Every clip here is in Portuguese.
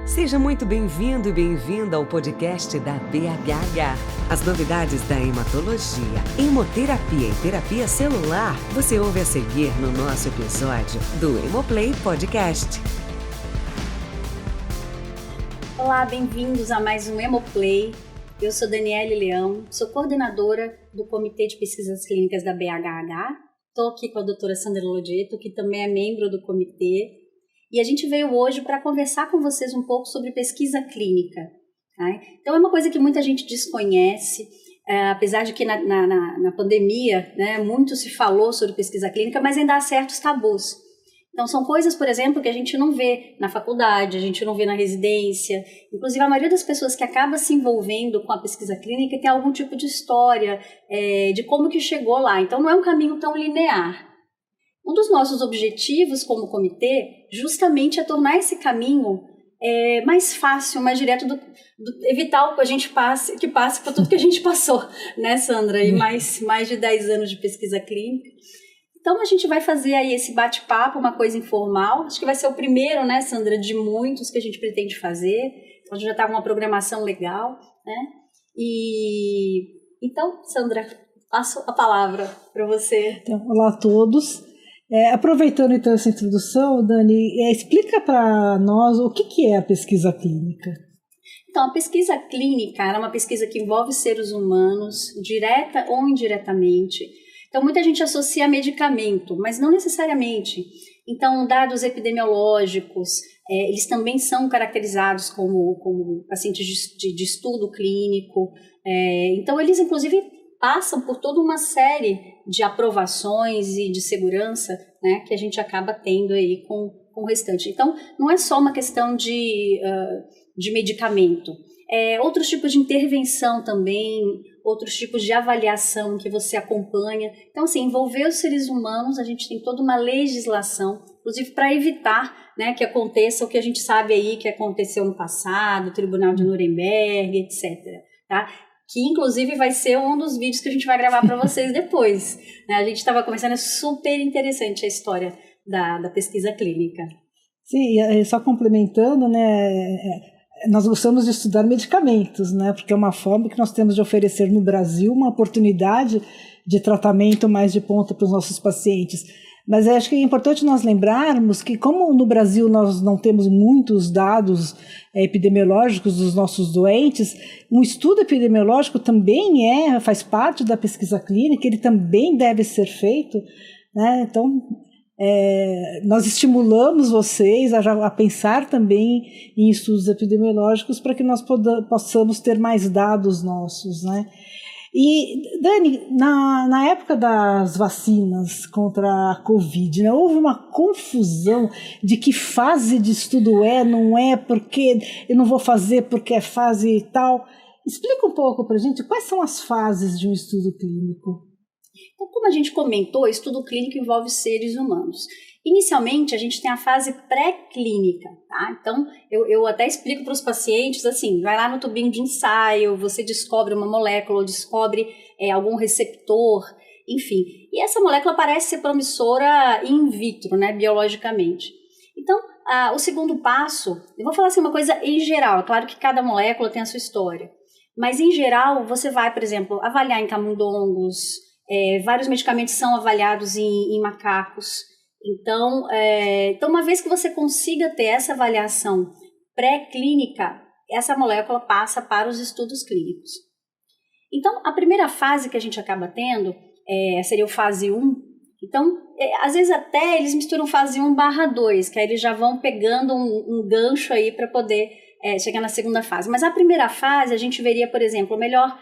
Seja muito bem-vindo e bem-vinda ao podcast da BHH. As novidades da hematologia, hemoterapia e terapia celular, você ouve a seguir no nosso episódio do Hemoplay Podcast. Olá, bem-vindos a mais um Hemoplay. Eu sou Daniele Leão, sou coordenadora do Comitê de Pesquisas Clínicas da BHH. Estou aqui com a doutora Sandra Lodetto, que também é membro do comitê. E a gente veio hoje para conversar com vocês um pouco sobre pesquisa clínica. Tá? Então, é uma coisa que muita gente desconhece, apesar de que na pandemia, né, muito se falou sobre pesquisa clínica, mas ainda há certos tabus. Então, são coisas, por exemplo, que a gente não vê na faculdade, a gente não vê na residência. Inclusive, a maioria das pessoas que acaba se envolvendo com a pesquisa clínica tem algum tipo de história de como que chegou lá. Então, não é um caminho tão linear. Um dos nossos objetivos como comitê, justamente é tornar esse caminho mais fácil, mais direto, evitar que a gente passe por tudo que a gente passou, né, Sandra? E mais de 10 anos de pesquisa clínica. Então, a gente vai fazer aí esse bate-papo, uma coisa informal. Acho que vai ser o primeiro, né, Sandra, de muitos que a gente pretende fazer. Então, a gente já está com uma programação legal, né? Então, Sandra, passo a palavra para você. Então, olá a todos. Aproveitando então essa introdução, Dani, explica para nós o que é a pesquisa clínica. Então, a pesquisa clínica é uma pesquisa que envolve seres humanos, direta ou indiretamente. Então, muita gente associa a medicamento, mas não necessariamente. Então, dados epidemiológicos, eles também são caracterizados como pacientes de estudo clínico. Então, eles, inclusive, passam por toda uma série de aprovações e de segurança, né, que a gente acaba tendo aí com o restante. Então, não é só uma questão de medicamento. Outros tipos de intervenção também, outros tipos de avaliação que você acompanha. Então, assim, envolver os seres humanos, a gente tem toda uma legislação, inclusive para evitar, né, que aconteça o que a gente sabe aí que aconteceu no passado, o Tribunal de Nuremberg, etc. Tá? Que inclusive vai ser um dos vídeos que a gente vai gravar para vocês depois. Né? A gente estava conversando, é super interessante a história da pesquisa clínica. Sim, só complementando, né, nós gostamos de estudar medicamentos, né, porque é uma forma que nós temos de oferecer no Brasil uma oportunidade de tratamento mais de ponta para os nossos pacientes. Mas acho que é importante nós lembrarmos que, como no Brasil nós não temos muitos dados epidemiológicos dos nossos doentes, um estudo epidemiológico também faz parte da pesquisa clínica, ele também deve ser feito, né? Então, nós estimulamos vocês a pensar também em estudos epidemiológicos para que nós possamos ter mais dados nossos, né? E, Dani, na época das vacinas contra a Covid, né, houve uma confusão de que fase de estudo não é, porque eu não vou fazer porque é fase tal. Explica um pouco para a gente quais são as fases de um estudo clínico. Então, como a gente comentou, estudo clínico envolve seres humanos. Inicialmente, a gente tem a fase pré-clínica, tá? Então, eu até explico para os pacientes, assim, vai lá no tubinho de ensaio, você descobre uma molécula, ou descobre algum receptor, enfim. E essa molécula parece ser promissora in vitro, né, biologicamente. Então, o segundo passo, eu vou falar assim uma coisa em geral, é claro que cada molécula tem a sua história, mas em geral, você vai, por exemplo, avaliar em camundongos, vários medicamentos são avaliados em macacos. Então, uma vez que você consiga ter essa avaliação pré-clínica, essa molécula passa para os estudos clínicos. Então, a primeira fase que a gente acaba tendo seria o fase 1. Então, às vezes até eles misturam fase 1/2, que aí eles já vão pegando um gancho aí para poder chegar na segunda fase. Mas a primeira fase, a gente veria, por exemplo, a melhor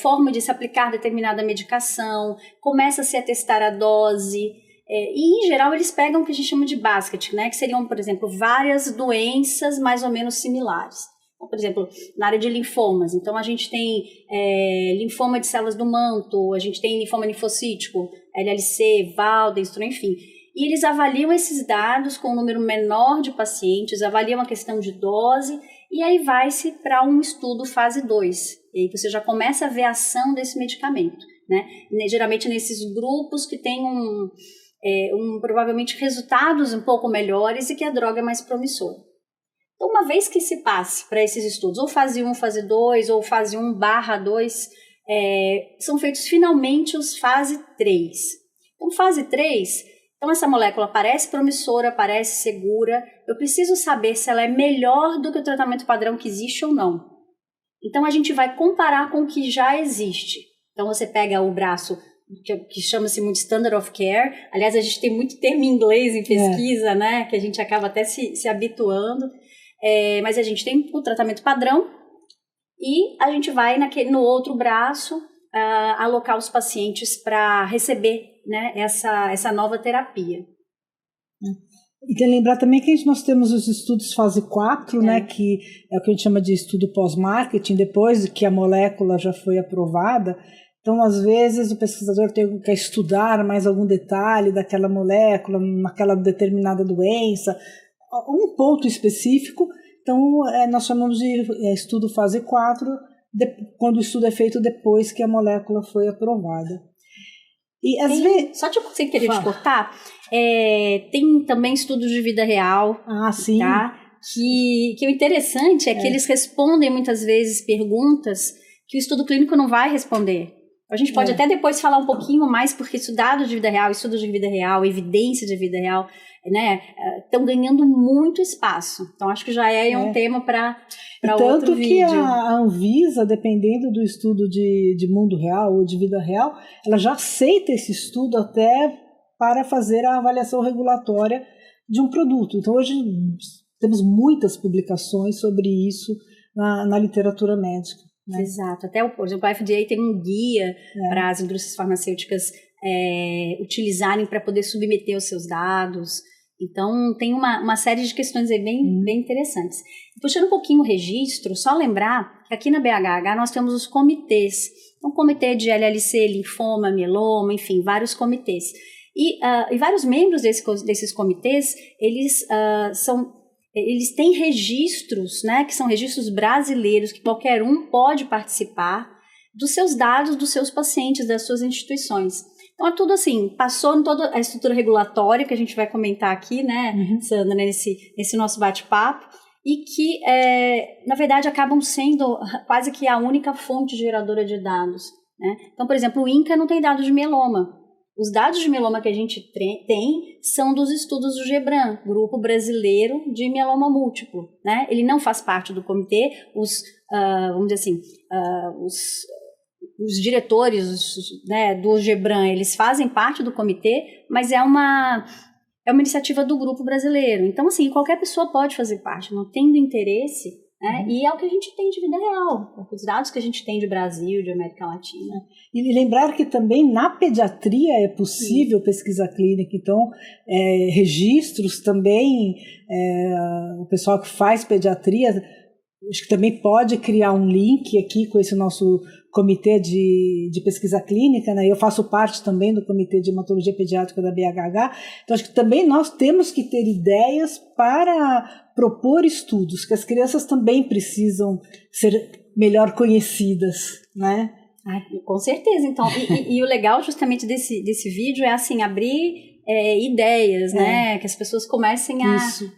forma de se aplicar determinada medicação, começa-se a testar a dose. E, em geral, eles pegam o que a gente chama de basket, né? Que seriam, por exemplo, várias doenças mais ou menos similares. Então, por exemplo, na área de linfomas, então a gente tem linfoma de células do manto, a gente tem linfoma linfocítico, LLC, Waldenström, enfim. E eles avaliam esses dados com um número menor de pacientes, avaliam a questão de dose, e aí vai-se para um estudo fase 2. E aí você já começa a ver a ação desse medicamento, né? Geralmente nesses grupos que tem provavelmente resultados um pouco melhores e que a droga é mais promissora. Então, uma vez que se passe para esses estudos, ou fase 1, fase 2, ou fase 1/2, são feitos finalmente os fase 3. Então, fase 3, então essa molécula parece promissora, parece segura, eu preciso saber se ela é melhor do que o tratamento padrão que existe ou não. Então, a gente vai comparar com o que já existe. Então, você pega o braço que chama-se muito Standard of Care. Aliás, a gente tem muito termo em inglês em pesquisa, né? Que a gente acaba até se habituando. Mas a gente tem o tratamento padrão e a gente vai no outro braço alocar os pacientes para receber, né, essa nova terapia. E tem que lembrar também que nós temos os estudos fase 4, né, que é o que a gente chama de estudo pós-marketing, depois que a molécula já foi aprovada. Então, às vezes, o pesquisador quer estudar mais algum detalhe daquela molécula, naquela determinada doença, um ponto específico. Então, nós chamamos de estudo fase 4, quando o estudo é feito depois que a molécula foi aprovada. E às vezes... Só sem querer te cortar, tem também estudos de vida real. Sim. Tá? Que o interessante é que eles respondem muitas vezes perguntas que o estudo clínico não vai responder. A gente pode até depois falar um pouquinho mais, porque estudos de vida real, evidência de vida real, né, estão ganhando muito espaço. Então, acho que já é um tema para outro vídeo. Tanto que a Anvisa, dependendo do estudo de mundo real ou de vida real, ela já aceita esse estudo até para fazer a avaliação regulatória de um produto. Então, hoje temos muitas publicações sobre isso na literatura médica. Né? Exato. Até, por exemplo, a FDA tem um guia para as indústrias farmacêuticas utilizarem para poder submeter os seus dados. Então, tem uma série de questões aí bem interessantes. Puxando um pouquinho o registro, só lembrar que aqui na BHH nós temos os comitês. Então, comitê de LLC, linfoma, mieloma, enfim, vários comitês. E vários membros desses comitês, eles têm registros, né, que são registros brasileiros, que qualquer um pode participar dos seus dados, dos seus pacientes, das suas instituições. Então, é tudo assim, passou em toda a estrutura regulatória, que a gente vai comentar aqui, né, Sandra, nesse nosso bate-papo, e que, na verdade, acabam sendo quase que a única fonte geradora de dados. Né? Então, por exemplo, o INCA não tem dados de mieloma. Os dados de mieloma que a gente tem são dos estudos do GBRAM, Grupo Brasileiro de Mieloma Múltiplo. Né? Ele não faz parte do comitê, vamos dizer assim, os diretores, né, do GBRAM, eles fazem parte do comitê, mas é uma iniciativa do Grupo Brasileiro. Então, assim, qualquer pessoa pode fazer parte, não tendo interesse, né? E é o que a gente tem de vida real, os dados que a gente tem de Brasil, de América Latina. E lembrar que também na pediatria é possível pesquisa clínica, então registros também, o pessoal que faz pediatria, acho que também pode criar um link aqui com esse nosso comitê de pesquisa clínica, né? Eu faço parte também do comitê de hematologia pediátrica da BHH, então acho que também nós temos que ter ideias para propor estudos, que as crianças também precisam ser melhor conhecidas, né? Com certeza, então, e o legal justamente desse vídeo é assim, abrir ideias, né? Que as pessoas comecem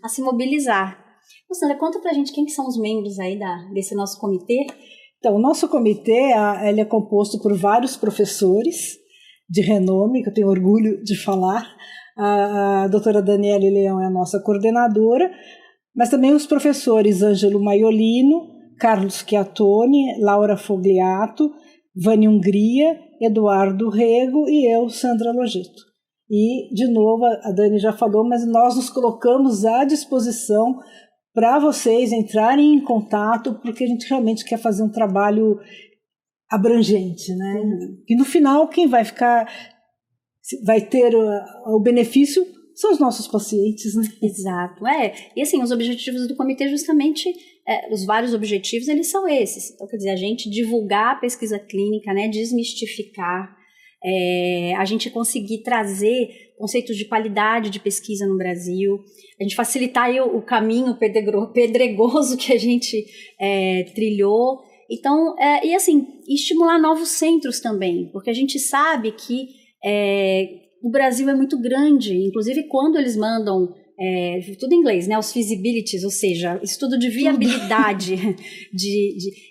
a se mobilizar. Sandra, conta pra gente quem que são os membros aí desse nosso comitê. Então, o nosso comitê ele é composto por vários professores de renome, que eu tenho orgulho de falar. A doutora Daniele Leão é a nossa coordenadora, mas também os professores Ângelo Maiolino, Carlos Chiattoni, Laura Fogliato, Vânia Hungria, Eduardo Rego e eu, Sandra Logeto. E, de novo, a Dani já falou, mas nós nos colocamos à disposição para vocês entrarem em contato, porque a gente realmente quer fazer um trabalho abrangente, né? E no final, quem vai ter o benefício são os nossos pacientes, né? Exato, E assim, os objetivos do comitê justamente, os vários objetivos, eles são esses. Então, quer dizer, a gente divulgar a pesquisa clínica, né? Desmistificar, a gente conseguir trazer conceitos de qualidade de pesquisa no Brasil, a gente facilitar aí o caminho pedregoso que a gente trilhou. Então, e assim, estimular novos centros também, porque a gente sabe que o Brasil é muito grande, inclusive quando eles mandam tudo em inglês, né? Os feasibilities, ou seja, estudo de viabilidade.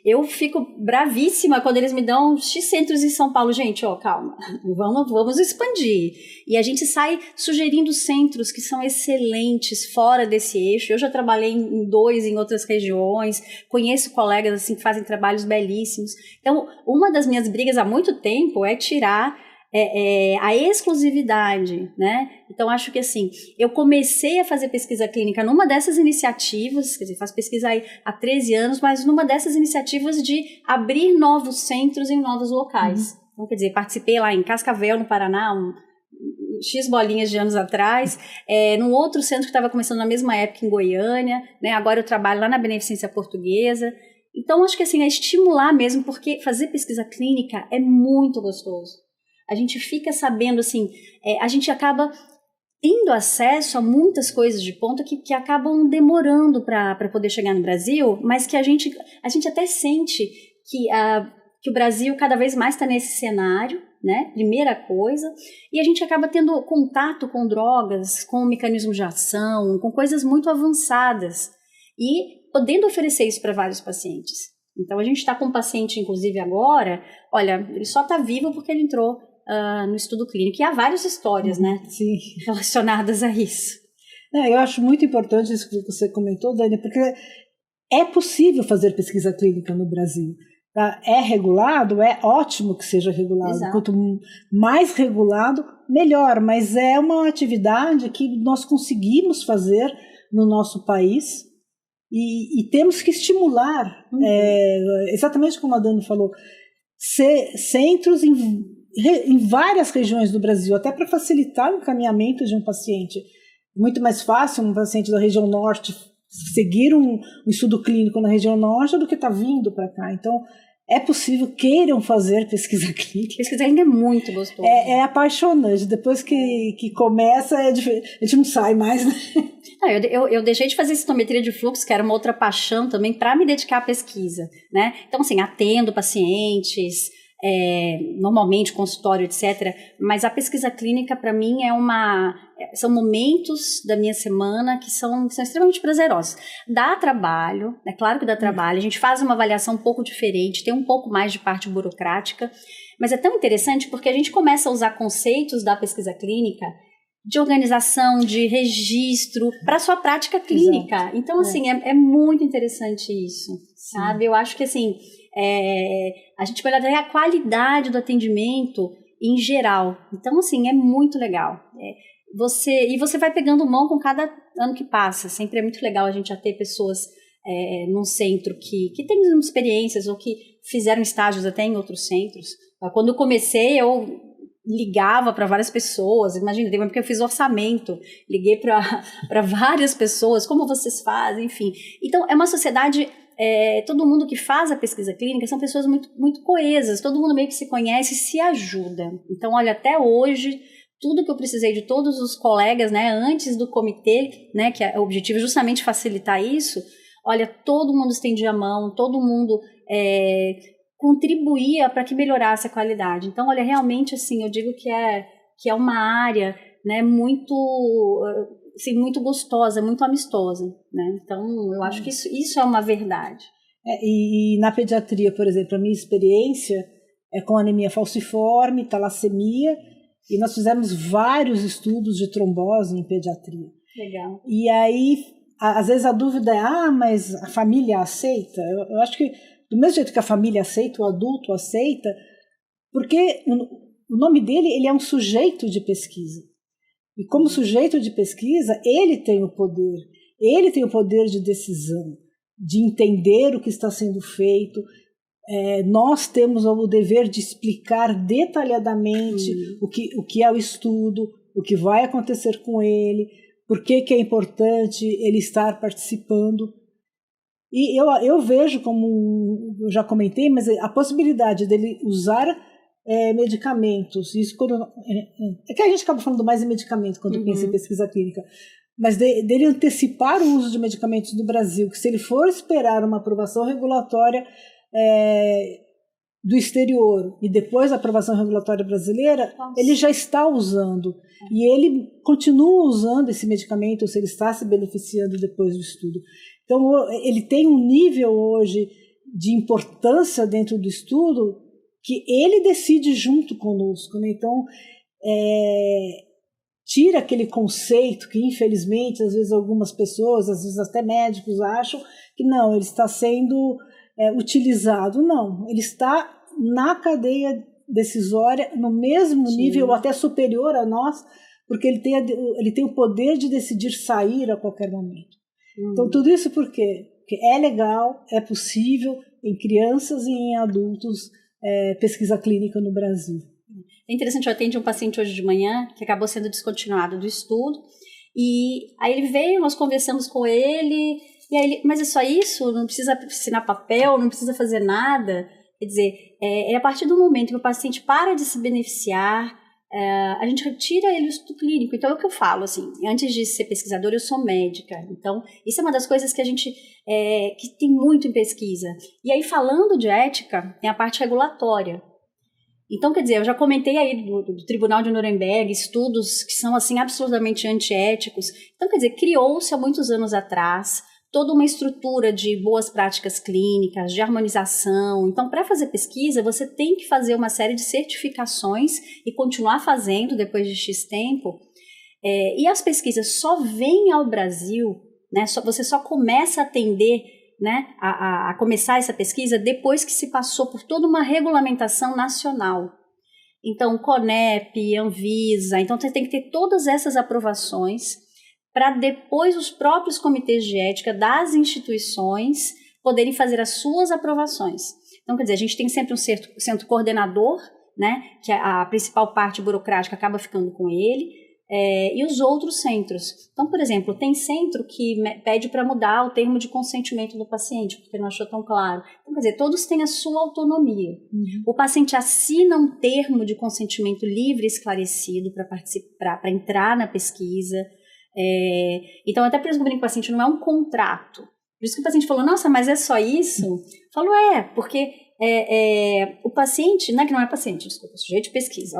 Eu fico bravíssima quando eles me dão X centros em São Paulo. Gente, calma, vamos expandir. E a gente sai sugerindo centros que são excelentes fora desse eixo. Eu já trabalhei em 2 em outras regiões, conheço colegas assim que fazem trabalhos belíssimos. Então, uma das minhas brigas há muito tempo é tirar a exclusividade, né? Então, acho que assim, eu comecei a fazer pesquisa clínica numa dessas iniciativas, quer dizer, faço pesquisa aí há 13 anos, mas numa dessas iniciativas de abrir novos centros em novos locais. Então, quer dizer, participei lá em Cascavel, no Paraná, X bolinhas de anos atrás, num outro centro que estava começando na mesma época em Goiânia, né? Agora eu trabalho lá na Beneficência Portuguesa. Então, acho que assim, é estimular mesmo, porque fazer pesquisa clínica é muito gostoso. A gente fica sabendo, assim, a gente acaba tendo acesso a muitas coisas de ponta que acabam demorando para poder chegar no Brasil, mas que a gente até sente que o Brasil cada vez mais está nesse cenário, né? Primeira coisa, e a gente acaba tendo contato com drogas, com mecanismos de ação, com coisas muito avançadas, e podendo oferecer isso para vários pacientes. Então, a gente está com um paciente, inclusive agora, olha, ele só está vivo porque ele entrou no estudo clínico. E há várias histórias, né? Sim. Relacionadas a isso. Eu acho muito importante isso que você comentou, Dani, porque é possível fazer pesquisa clínica no Brasil. Tá? É regulado, é ótimo que seja regulado. Exato. Quanto mais regulado, melhor. Mas é uma atividade que nós conseguimos fazer no nosso país e temos que estimular, exatamente como a Dani falou, centros em várias regiões do Brasil, até para facilitar o encaminhamento de um paciente. Muito mais fácil um paciente da região norte seguir um estudo clínico na região norte do que estar vindo para cá. Então, é possível, queiram fazer pesquisa clínica. Pesquisa clínica é muito gostoso. É apaixonante. Depois que começa, a gente não sai mais, né? Eu deixei de fazer citometria de fluxo, que era uma outra paixão também, para me dedicar à pesquisa, né? Então, assim, atendo pacientes, normalmente consultório, etc. Mas a pesquisa clínica, para mim, são momentos da minha semana que são extremamente prazerosos. Dá trabalho, é claro que dá trabalho, a gente faz uma avaliação um pouco diferente, tem um pouco mais de parte burocrática, mas é tão interessante porque a gente começa a usar conceitos da pesquisa clínica de organização, de registro, para a sua prática clínica. Exato. Então, assim, é muito interessante isso, sabe? Eu acho que, assim, a gente vai olhar a qualidade do atendimento em geral. Então, assim, é muito legal. Você vai pegando mão com cada ano que passa. Sempre é muito legal a gente já ter pessoas num centro que têm experiências ou que fizeram estágios até em outros centros. Quando eu comecei, eu ligava para várias pessoas. Imagina, porque eu fiz orçamento, liguei para várias pessoas, como vocês fazem, enfim. Então, é uma sociedade... todo mundo que faz a pesquisa clínica são pessoas muito, muito coesas, todo mundo meio que se conhece e se ajuda. Então, olha, até hoje, tudo que eu precisei de todos os colegas, né, antes do comitê, né, que o objetivo é justamente facilitar isso, olha, todo mundo estendia a mão, todo mundo contribuía para que melhorasse a qualidade. Então, olha, realmente, assim, eu digo que é uma área, né, muito... assim, muito gostosa, muito amistosa, né? Então, eu acho que isso é uma verdade. E na pediatria, por exemplo, a minha experiência é com anemia falciforme, talassemia, e nós fizemos vários estudos de trombose em pediatria. Legal. E aí, às vezes a dúvida é, mas a família aceita? Eu acho que, do mesmo jeito que a família aceita, o adulto aceita, porque o nome dele, ele é um sujeito de pesquisa. E como sujeito de pesquisa, ele tem o poder de decisão, de entender o que está sendo feito. Nós temos o dever de explicar detalhadamente o que é o estudo, o que vai acontecer com ele, por que é importante ele estar participando. E eu vejo, como eu já comentei, mas a possibilidade dele usar medicamentos, isso quando é que a gente acaba falando mais em medicamento quando pensa em pesquisa clínica, mas dele antecipar o uso de medicamentos no Brasil, que se ele for esperar uma aprovação regulatória do exterior e depois da aprovação regulatória brasileira, ele já está usando. E ele continua usando esse medicamento, ou se ele está se beneficiando depois do estudo. Então, ele tem um nível hoje de importância dentro do estudo que ele decide junto conosco, né? Então, tira aquele conceito que, infelizmente, às vezes algumas pessoas, às vezes até médicos, acham que não, ele está sendo utilizado. Não, ele está na cadeia decisória, no mesmo nível, ou até superior a nós, porque ele tem o poder de decidir sair a qualquer momento. Então, tudo isso por quê? Porque é legal, é possível em crianças e em adultos pesquisa clínica no Brasil. É interessante, eu atendi um paciente hoje de manhã que acabou sendo descontinuado do estudo, e aí ele veio, nós conversamos com ele, e aí ele, mas é só isso? Não precisa assinar papel, não precisa fazer nada? Quer dizer, a partir do momento que o paciente para de se beneficiar, a gente retira ele do estudo clínico. Então é o que eu falo, assim, antes de ser pesquisadora eu sou médica, então isso é uma das coisas que a gente que tem muito em pesquisa. E aí, falando de ética, tem a parte regulatória. Então, quer dizer, eu já comentei aí do Tribunal de Nuremberg, estudos que são assim absolutamente antiéticos. Então, quer dizer, criou-se há muitos anos atrás toda uma estrutura de boas práticas clínicas, de harmonização. Então, para fazer pesquisa, você tem que fazer uma série de certificações e continuar fazendo depois de X tempo. E as pesquisas só vêm ao Brasil, né? Você só começa a atender, né, a começar essa pesquisa depois que se passou por toda uma regulamentação nacional. Então, CONEP, Anvisa, então você tem que ter todas essas aprovações para depois os próprios comitês de ética das instituições poderem fazer as suas aprovações. Então, quer dizer, a gente tem sempre um centro coordenador, né, que a principal parte burocrática acaba ficando com ele, e os outros centros. Então, por exemplo, tem centro que pede para mudar o termo de consentimento do paciente, porque não achou tão claro. Então, quer dizer, todos têm a sua autonomia. O paciente assina um termo de consentimento livre e esclarecido para entrar na pesquisa. Então, até por isso que eu brinco com o paciente, não é um contrato. Por isso que o paciente falou, nossa, mas é só isso? Eu falo, porque o paciente, não é paciente, desculpa, sujeito de pesquisa,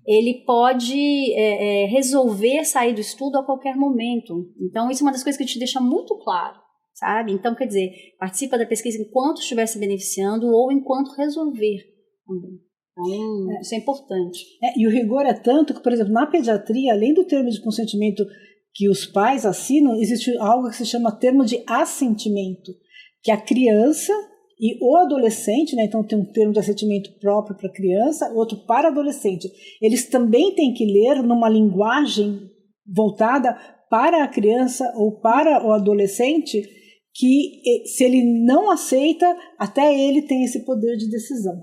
ele pode resolver sair do estudo a qualquer momento. Então, isso é uma das coisas que te deixa muito claro, sabe? Então, quer dizer, participa da pesquisa enquanto estiver se beneficiando ou enquanto resolver também. Então, isso é importante. E o rigor é tanto que, por exemplo, na pediatria, além do termo de consentimento que os pais assinam, existe algo que se chama termo de assentimento, que a criança e o adolescente, né, então tem um termo de assentimento próprio para criança, outro para adolescente. Eles também têm que ler numa linguagem voltada para a criança ou para o adolescente, que se ele não aceita, até ele tem esse poder de decisão.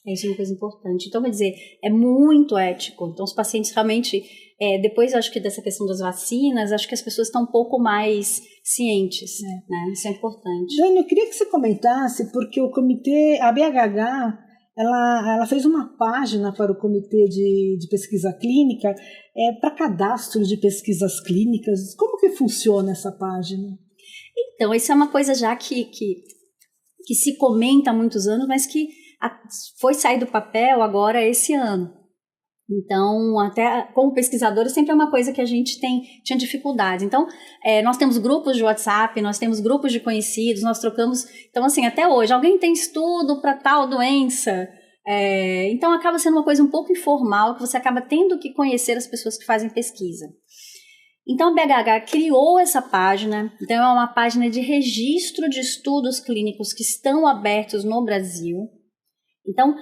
Isso é uma coisa importante. Então, quer dizer, é muito ético. Então, os pacientes realmente, depois eu acho que dessa questão das vacinas, acho que as pessoas estão um pouco mais cientes, né? Isso é importante. Jane, eu queria que você comentasse, porque o comitê, a BHH, ela fez uma página para o comitê de pesquisa clínica, para cadastro de pesquisas clínicas. Como que funciona essa página? Então, isso é uma coisa já que se comenta há muitos anos, mas que foi sair do papel agora esse ano. Então, até como pesquisadora, sempre é uma coisa que a gente tinha dificuldade. Então, nós temos grupos de WhatsApp, nós temos grupos de conhecidos, nós trocamos. Então, assim, até hoje, alguém tem estudo para tal doença? Então, acaba sendo uma coisa um pouco informal, que você acaba tendo que conhecer as pessoas que fazem pesquisa. Então, a BHH criou essa página. Então, é uma página de registro de estudos clínicos que estão abertos no Brasil. Então,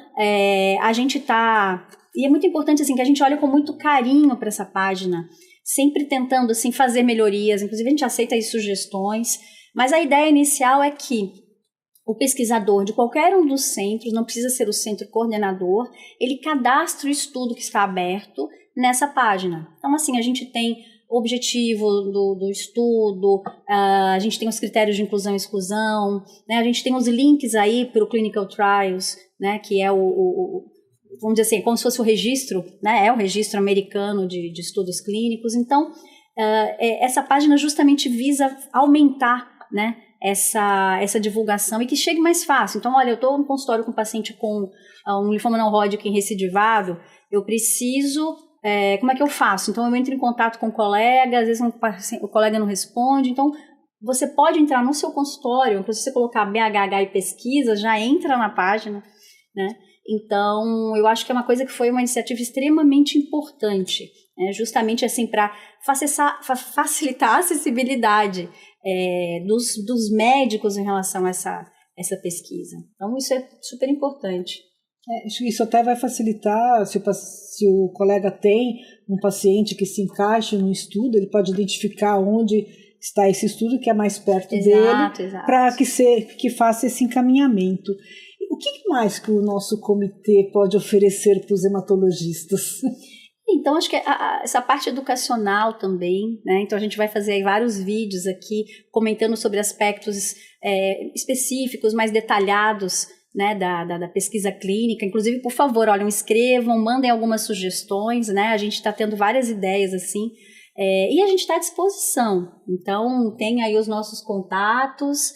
a gente está... E é muito importante assim, que a gente olhe com muito carinho para essa página, sempre tentando assim, fazer melhorias, inclusive a gente aceita aí sugestões, mas a ideia inicial é que o pesquisador de qualquer um dos centros, não precisa ser o centro coordenador, ele cadastra o estudo que está aberto nessa página. Então, assim, a gente tem o objetivo do estudo, a gente tem os critérios de inclusão e exclusão, né? A gente tem os links aí para o Clinical Trials, né? Que é vamos dizer assim, como se fosse o registro, né? É o registro americano de estudos clínicos. Então, essa página justamente visa aumentar, né, essa divulgação e que chegue mais fácil. Então, olha, eu estou no consultório com um paciente com um linfoma não Hodgkin recidivado, eu preciso, como é que eu faço? Então, eu entro em contato com o colega, às vezes o colega não responde, então você pode entrar no seu consultório, se você colocar BHH e pesquisa, já entra na página, né? Então, eu acho que é uma coisa que foi uma iniciativa extremamente importante, né? Justamente assim, para facilitar a acessibilidade dos médicos em relação a essa pesquisa. Então, isso é super importante. Isso até vai facilitar, se o colega tem um paciente que se encaixe no estudo, ele pode identificar onde está esse estudo que é mais perto dele, para que faça esse encaminhamento. O que mais que o nosso comitê pode oferecer para os hematologistas? Então, acho que essa parte educacional também, né? Então, a gente vai fazer aí vários vídeos aqui comentando sobre aspectos específicos, mais detalhados, né, da pesquisa clínica. Inclusive, por favor, olhem, escrevam, mandem algumas sugestões, né? A gente está tendo várias ideias assim, e a gente está à disposição. Então, tem aí os nossos contatos,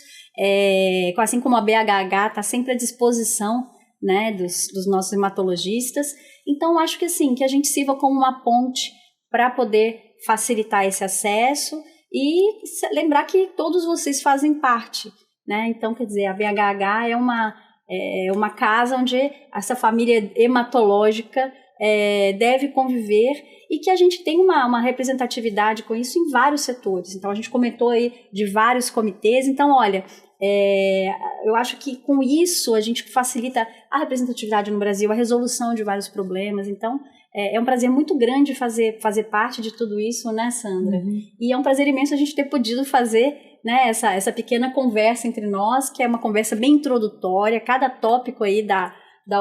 assim como a BHH está sempre à disposição, né, dos nossos hematologistas. Então, acho que assim, que a gente sirva como uma ponte para poder facilitar esse acesso e lembrar que todos vocês fazem parte, né? Então, quer dizer, a BHH é uma casa onde essa família hematológica deve conviver e que a gente tem uma representatividade com isso em vários setores. Então, a gente comentou aí de vários comitês. Então, olha, eu acho que com isso a gente facilita a representatividade no Brasil, a resolução de vários problemas. Então, é um prazer muito grande fazer parte de tudo isso, né, Sandra? Uhum. E é um prazer imenso a gente ter podido fazer, né, essa pequena conversa entre nós, que é uma conversa bem introdutória. Cada tópico aí dá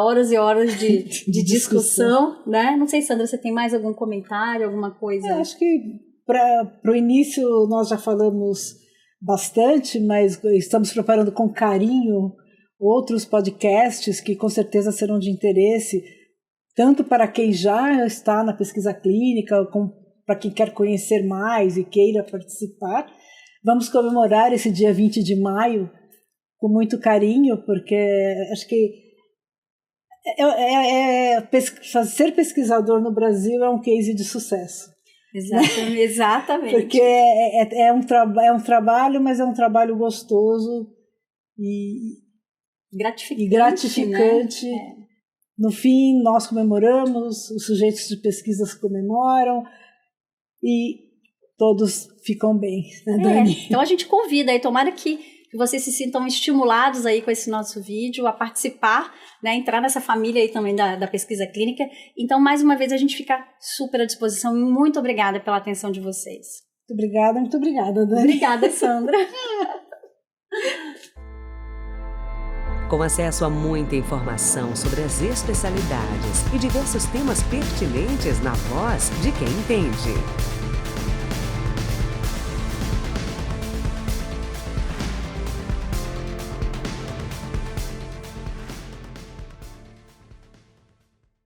horas e horas de discussão, né? Não sei, Sandra, você tem mais algum comentário, alguma coisa? Acho que para o início nós já falamos bastante, mas estamos preparando com carinho outros podcasts que com certeza serão de interesse, tanto para quem já está na pesquisa clínica, como para quem quer conhecer mais e queira participar. Vamos comemorar esse dia 20 de maio com muito carinho, porque acho que ser pesquisador no Brasil é um case de sucesso. Exatamente. Porque é um trabalho, mas é um trabalho gostoso e gratificante. Né? No fim, nós comemoramos, os sujeitos de pesquisas comemoram e todos ficam bem, né, Dani? Então a gente convida aí, tomara que vocês se sintam estimulados aí com esse nosso vídeo a participar, né, entrar nessa família aí também da pesquisa clínica. Então, mais uma vez, a gente fica super à disposição e muito obrigada pela atenção de vocês. Muito obrigada, Dani. Obrigada, Sandra. Com acesso a muita informação sobre as especialidades e diversos temas pertinentes na voz de quem entende.